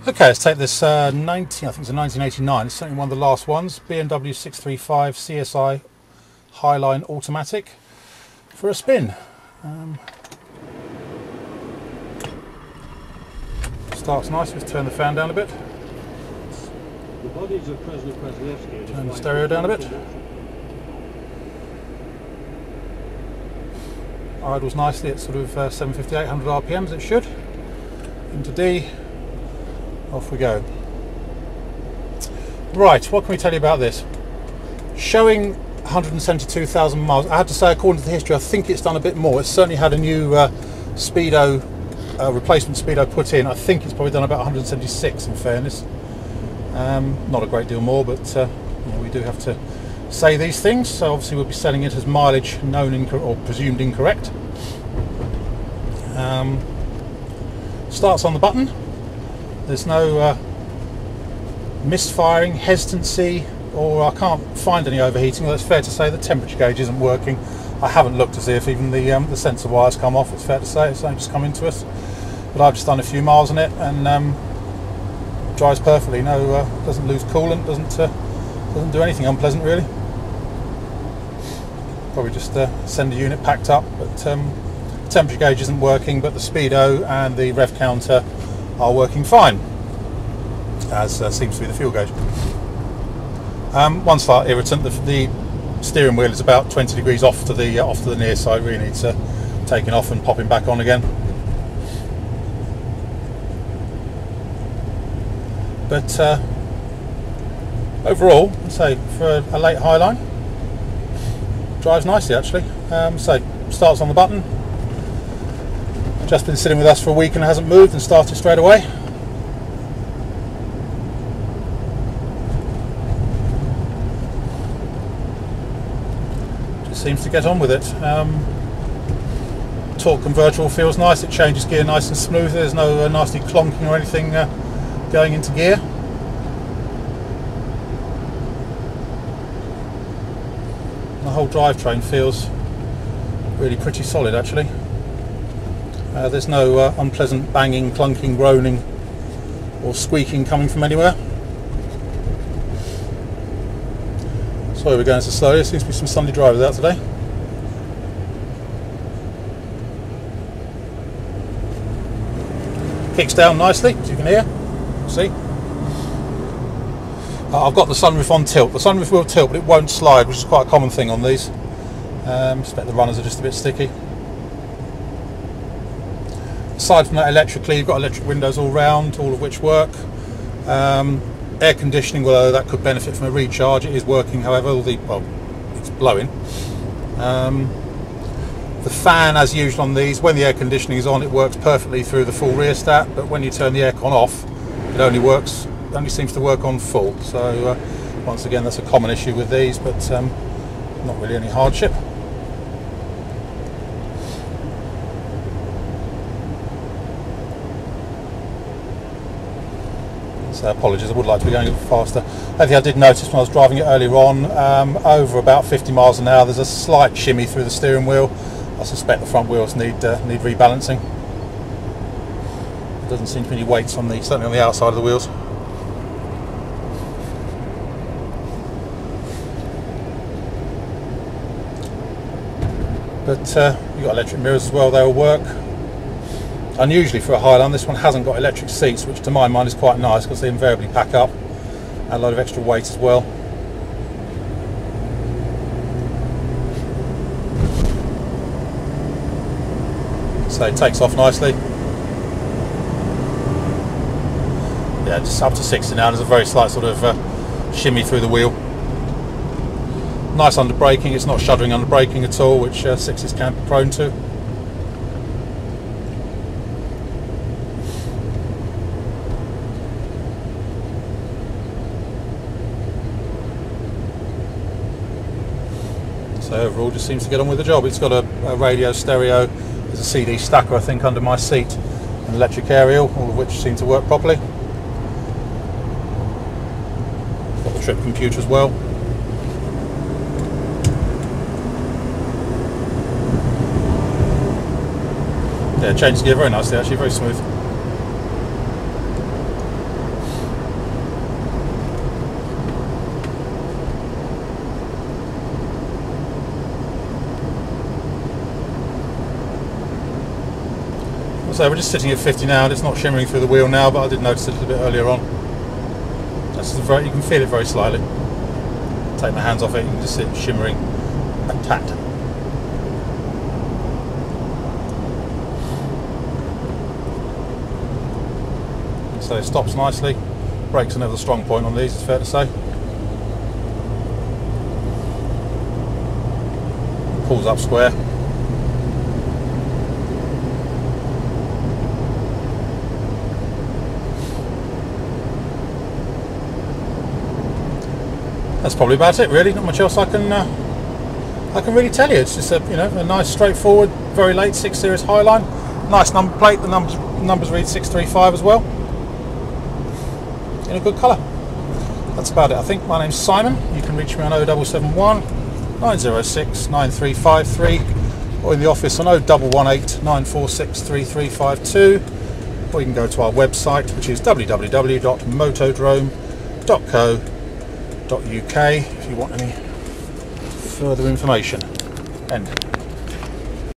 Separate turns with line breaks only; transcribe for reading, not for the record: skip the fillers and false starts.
Okay, let's take this I think it's a 1989, it's certainly one of the last ones, BMW 635 CSI highline automatic for a spin. Starts nice, let's turn the fan down a bit.
The bodies of President Krasniewski.
Turn the stereo down a bit. Idles nicely at sort of 750, 800 RPM as it should. Into D. Off we go. Right, what can we tell you about this? Showing 172,000 miles. I have to say, according to the history, I think it's done a bit more. It's certainly had a new speedo, replacement speedo put in. I think it's probably done about 176 in fairness. Not a great deal more, but you know, we do have to say these things. So obviously we'll be selling it as mileage known or presumed incorrect. Starts on the button. There's no misfiring, hesitancy, or I can't find any overheating. Well, it's fair to say the temperature gauge isn't working. I haven't looked to see if even the sensor wires come off. It's fair to say it's only just come into us. But I've just done a few miles on it and drives perfectly. No, doesn't lose coolant. Doesn't do anything unpleasant really. Probably just send a unit packed up. But temperature gauge isn't working, but the speedo and the rev counter are working fine, as seems to be the fuel gauge. One slight irritant: the steering wheel is about 20 degrees off to the near side. Really needs taking off and popping back on again. But overall, I'd say for a late highline, drives nicely actually. So starts on the button. Just been sitting with us for a week and hasn't moved, and started straight away. Just seems to get on with it. Torque converter feels nice. It changes gear nice and smooth. There's no nasty clonking or anything going into gear. The whole drivetrain feels really pretty solid actually. There's no unpleasant banging, clunking, groaning or squeaking coming from anywhere. Sorry we're going so slowly, there seems to be some Sunday drivers out today. Kicks down nicely, as you can hear. See? I've got the sunroof on tilt. The sunroof will tilt, but it won't slide, which is quite a common thing on these. I expect the runners are just a bit sticky. Aside from that, electrically, you've got electric windows all round, all of which work. Air conditioning, although that could benefit from a recharge, it is working. However, it's blowing. The fan, as usual on these, when the air conditioning is on, it works perfectly through the full rheostat. But when you turn the aircon off, it only seems to work on full. So once again, that's a common issue with these, but not really any hardship. So apologies, I would like to be going a bit faster. I think I did notice when I was driving it earlier on, over about 50 miles an hour, there's a slight shimmy through the steering wheel. I suspect the front wheels need rebalancing. There doesn't seem to be any weights certainly on the outside of the wheels. But you've got electric mirrors as well, they'll work. Unusually for a highline, this one hasn't got electric seats, which to my mind is quite nice because they invariably pack up, and a lot of extra weight as well. So it takes off nicely. Yeah, just up to 60 now. There's a very slight sort of shimmy through the wheel. Nice under braking. It's not shuddering under braking at all, which sixes can be prone to. So overall, just seems to get on with the job. It's got a radio, stereo, there's a CD stacker I think under my seat, an electric aerial, all of which seem to work properly. Got the trip computer as well. Yeah, changes gear very nicely actually, very smooth. So we're just sitting at 50 now, and it's not shimmering through the wheel now, but I did notice it a little bit earlier on. You can feel it very slightly. Take my hands off it, you can just see it shimmering a tad. So it stops nicely. Brakes are never the strong point on these, it's fair to say. Pulls up square. That's probably about it, really. Not much else I can really tell you. It's just a a nice, straightforward, very late 6 Series Highline. Nice number plate. The numbers read 635 as well. In a good colour. That's about it, I think. My name's Simon. You can reach me on 0771 906 9353 or in the office on 0118 946 3352, or you can go to our website, which is www.motodrome.co.uk if you want any further information. End.